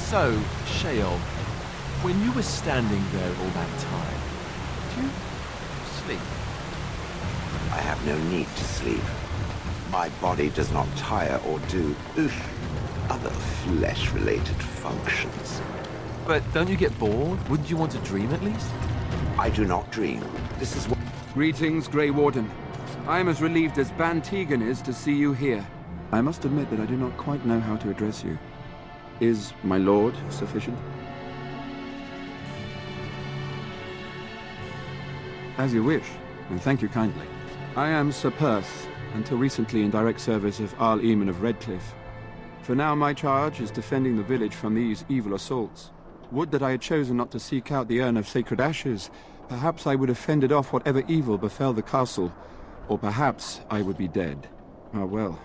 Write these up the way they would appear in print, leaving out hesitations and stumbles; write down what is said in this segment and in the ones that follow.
So, Sheol, when you were standing there all that time, did you sleep? I have no need to sleep. My body does not tire or do, other flesh-related functions. But don't you get bored? Wouldn't you want to dream at least? I do not dream. This is what... Greetings, Grey Warden. I am as relieved as Ban Tegan is to see you here. I must admit that I do not quite know how to address you. Is my lord sufficient? As you wish, and thank you kindly. I am Ser Perth, until recently in direct service of Eamon of Redcliffe. For now my charge is defending the village from these evil assaults. Would that I had chosen not to seek out the Urn of Sacred Ashes. Perhaps I would have fended off whatever evil befell the castle, or perhaps I would be dead. Ah well,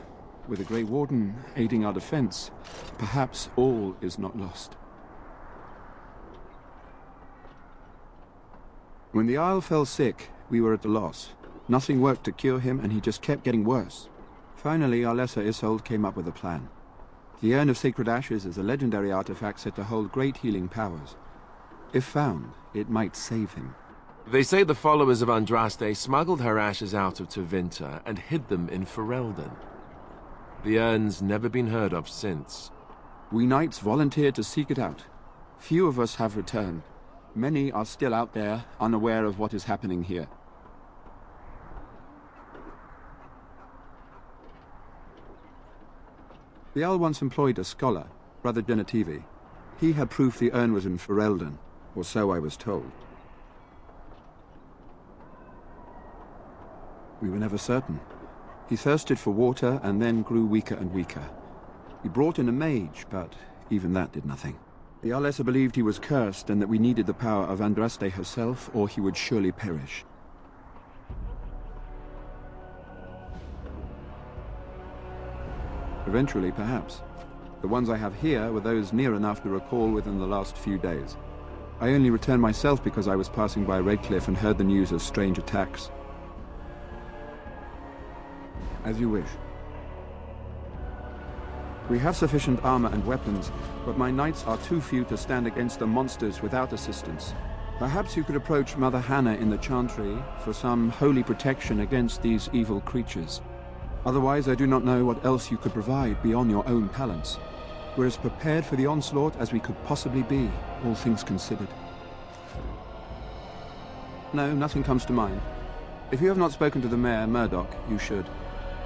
with the Grey Warden aiding our defense, perhaps all is not lost. When the Isle fell sick, we were at a loss. Nothing worked to cure him, and he just kept getting worse. Finally, Arlessa Isolde came up with a plan. The Urn of Sacred Ashes is a legendary artifact said to hold great healing powers. If found, it might save him. They say the followers of Andraste smuggled her ashes out of Tevinter and hid them in Ferelden. The urn's never been heard of since. We knights volunteered to seek it out. Few of us have returned. Many are still out there, unaware of what is happening here. The Earl once employed a scholar, Brother Genetivi. He had proof the urn was in Ferelden, or so I was told. We were never certain. He thirsted for water and then grew weaker and weaker. We brought in a mage, but even that did nothing. The Arlessa believed he was cursed and that we needed the power of Andraste herself, or he would surely perish. Eventually, perhaps. The ones I have here were those near enough to recall within the last few days. I only returned myself because I was passing by Redcliffe and heard the news of strange attacks. As you wish. We have sufficient armor and weapons, but my knights are too few to stand against the monsters without assistance. Perhaps you could approach Mother Hannah in the Chantry for some holy protection against these evil creatures. Otherwise, I do not know what else you could provide beyond your own talents. We're as prepared for the onslaught as we could possibly be, all things considered. No, nothing comes to mind. If you have not spoken to the Mayor, Murdoch, you should.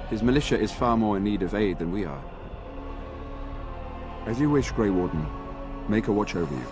His militia is far more in need of aid than we are. As you wish, Grey Warden. Make a watch over you.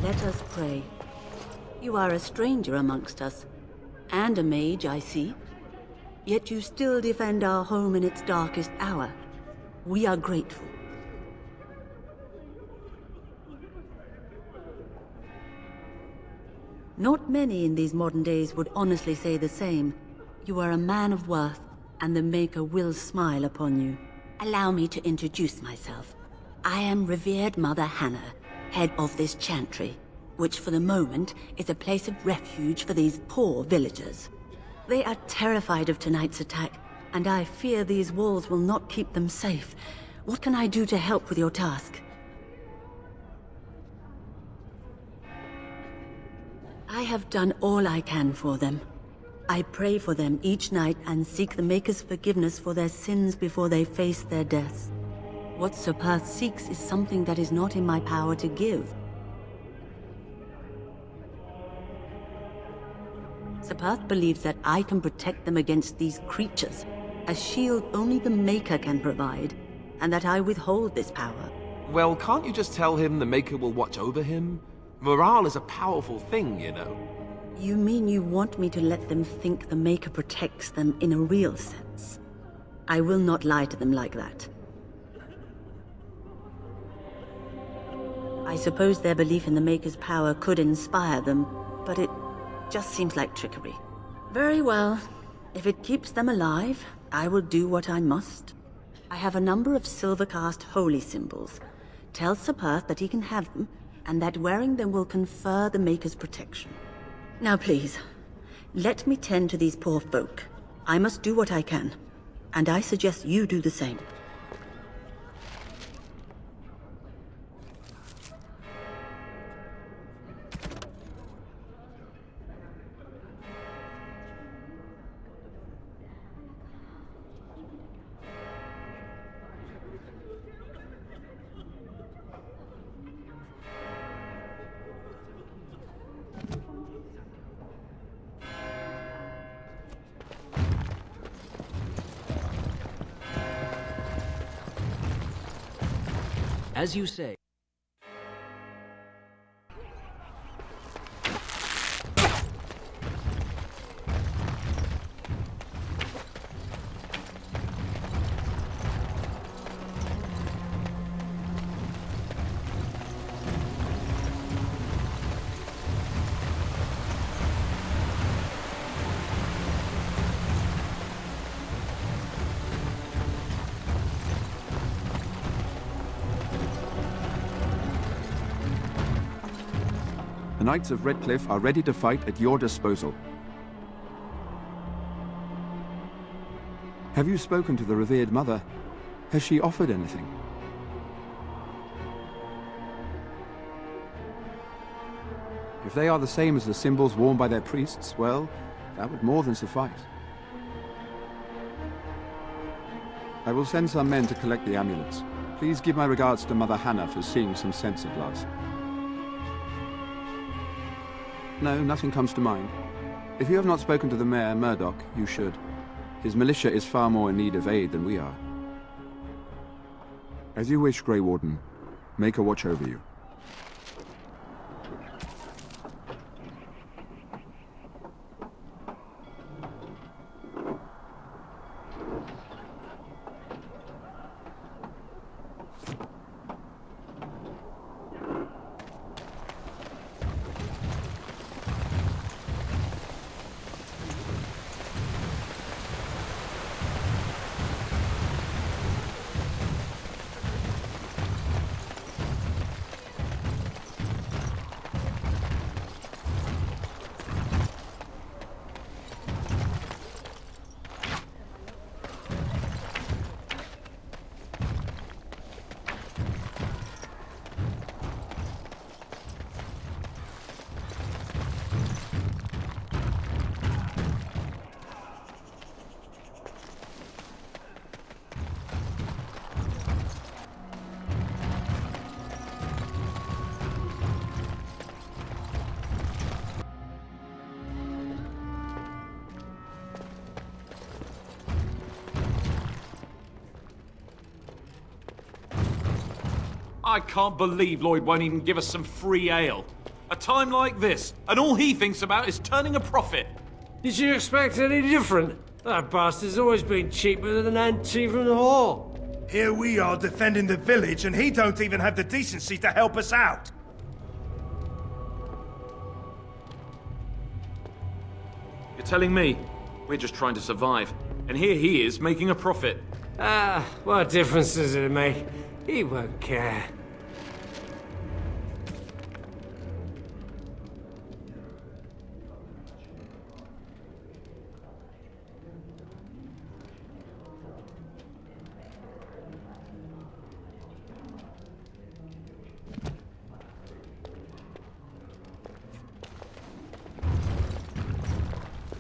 Let us pray. You are a stranger amongst us, and a mage, I see. Yet you still defend our home in its darkest hour. We are grateful. Not many in these modern days would honestly say the same. You are a man of worth, and the Maker will smile upon you. Allow me to introduce myself. I am revered Mother Hannah, head of this chantry, which for the moment is a place of refuge for these poor villagers. They are terrified of tonight's attack, and I fear these walls will not keep them safe. What can I do to help with your task? I have done all I can for them. I pray for them each night and seek the Maker's forgiveness for their sins before they face their deaths. What Ser Perth seeks is something that is not in my power to give. Ser Perth believes that I can protect them against these creatures, a shield only the Maker can provide, and that I withhold this power. Well, can't you just tell him the Maker will watch over him? Morale is a powerful thing, you know. You mean you want me to let them think the Maker protects them in a real sense? I will not lie to them like that. I suppose their belief in the Maker's power could inspire them, but it just seems like trickery. Very well. If it keeps them alive, I will do what I must. I have a number of silver-cast holy symbols. Tell Ser Perth that he can have them, and that wearing them will confer the Maker's protection. Now please, let me tend to these poor folk. I must do what I can, and I suggest you do the same. As you say. The Knights of Redcliffe are ready to fight at your disposal. Have you spoken to the revered Mother? Has she offered anything? If they are the same as the symbols worn by their priests, well, that would more than suffice. I will send some men to collect the amulets. Please give my regards to Mother Hannah for seeing some sense at last. No, nothing comes to mind. If you have not spoken to the Mayor, Murdoch, you should. His militia is far more in need of aid than we are. As you wish, Grey Warden. Make a watch over you. I can't believe Lloyd won't even give us some free ale. A time like this, and all he thinks about is turning a profit. Did you expect any different? That bastard's always been cheaper than an ante from the hall. Here we are defending the village, and he don't even have the decency to help us out. You're telling me we're just trying to survive, and here he is making a profit. Ah, what difference does it make? He won't care.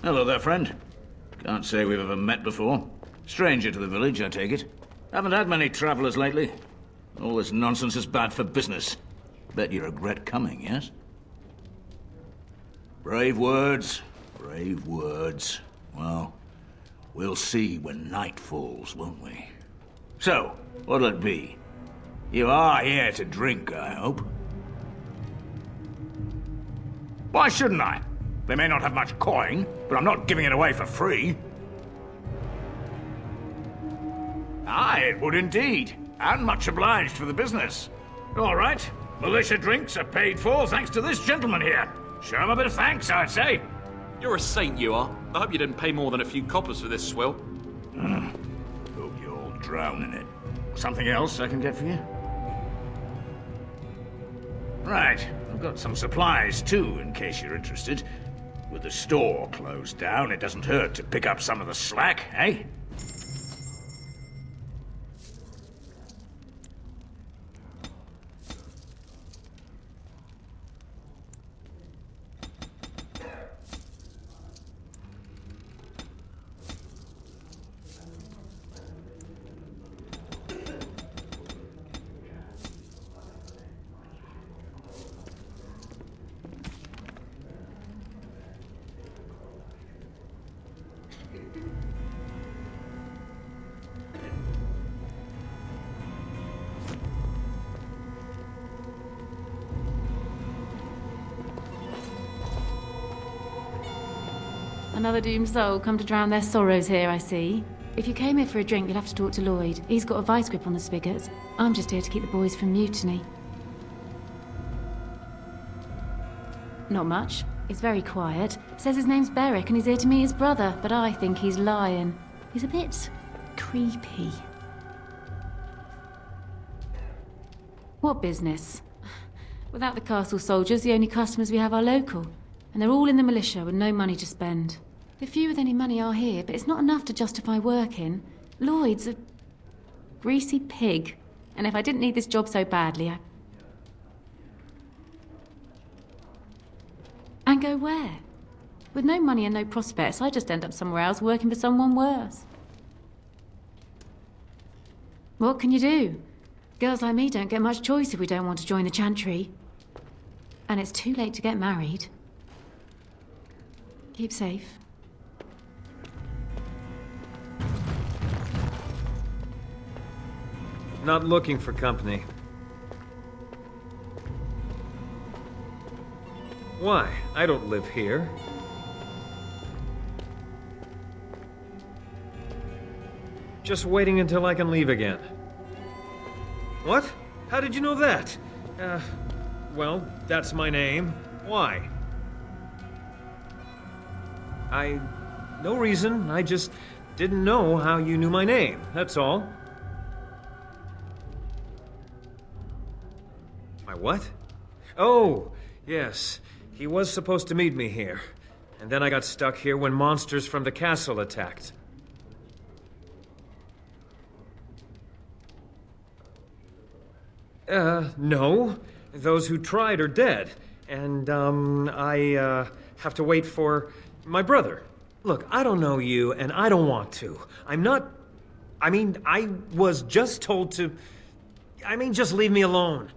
Hello there, friend. Can't say we've ever met before. Stranger to the village, I take it. Haven't had many travelers lately. All this nonsense is bad for business. Bet you regret coming, yes? Brave words. Brave words. Well, we'll see when night falls, won't we? So, what'll it be? You are here to drink, I hope. Why shouldn't I? They may not have much coin, but I'm not giving it away for free. Aye, it would indeed. And much obliged for the business. All right, militia drinks are paid for thanks to this gentleman here. Show him a bit of thanks, I'd say. You're a saint, you are. I hope you didn't pay more than a few coppers for this swill. Hope you all drown in it. Something else I can get for you? Right, I've got some supplies too, in case you're interested. With the store closed down, it doesn't hurt to pick up some of the slack, eh? Another doomed soul come to drown their sorrows here, I see. If you came here for a drink, you'll have to talk to Lloyd. He's got a vice grip on the spigots. I'm just here to keep the boys from mutiny. Not much. He's very quiet. Says his name's Beric and he's here to meet his brother, but I think he's lying. He's a bit creepy. What business? Without the castle soldiers, the only customers we have are local. And they're all in the militia with no money to spend. The few with any money are here, but it's not enough to justify working. Lloyd's a greasy pig. And if I didn't need this job so badly, And go where? With no money and no prospects, I just end up somewhere else working for someone worse. What can you do? Girls like me don't get much choice if we don't want to join the Chantry. And it's too late to get married. Keep safe. Not looking for company. Why? I don't live here. Just waiting until I can leave again. What? How did you know that? Well, that's my name. Why? No reason. I just didn't know how you knew my name, that's all. My what? Oh, yes. He was supposed to meet me here. And then I got stuck here when monsters from the castle attacked. No. Those who tried are dead. And, I have to wait for my brother. Look, I don't know you, and I don't want to. I was just told to... just leave me alone.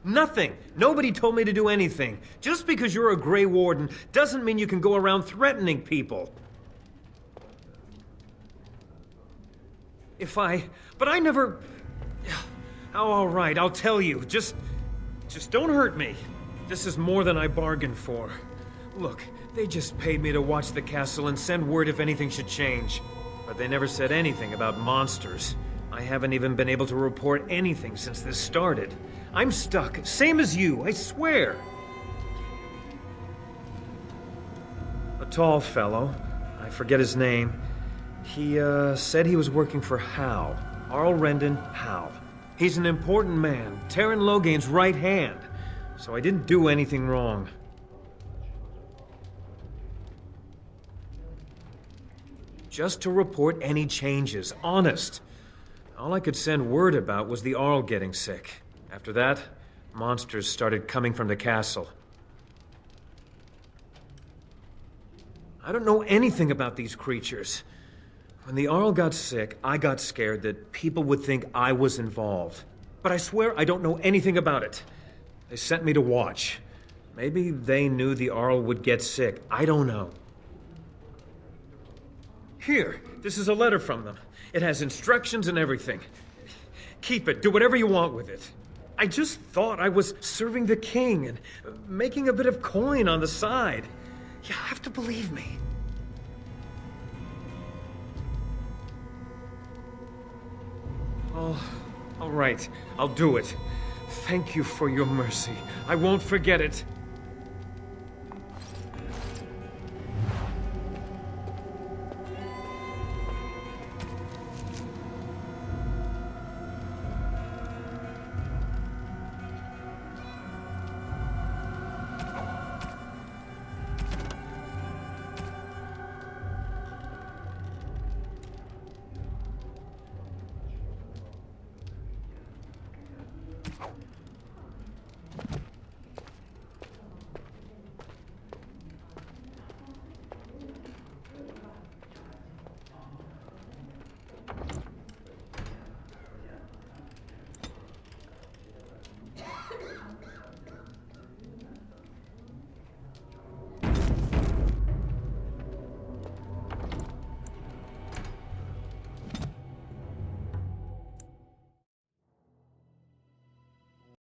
Nothing. Nobody told me to do anything. Just because you're a Grey Warden doesn't mean you can go around threatening people. But I never... Oh, all right, I'll tell you. Just don't hurt me. This is more than I bargained for. Look, they just paid me to watch the castle and send word if anything should change. But they never said anything about monsters. I haven't even been able to report anything since this started. I'm stuck, same as you, I swear. A tall fellow, I forget his name. He, said he was working for Hal. Arl Rendon Hal. He's an important man, Terran Logain's right hand. So I didn't do anything wrong. Just to report any changes, honest. All I could send word about was the Arl getting sick. After that, monsters started coming from the castle. I don't know anything about these creatures. When the Arl got sick, I got scared that people would think I was involved. But I swear I don't know anything about it. They sent me to watch. Maybe they knew the Arl would get sick. I don't know. Here, this is a letter from them. It has instructions and everything. Keep it. Do whatever you want with it. I just thought I was serving the king and making a bit of coin on the side. You have to believe me. Oh, all right. I'll do it. Thank you for your mercy. I won't forget it.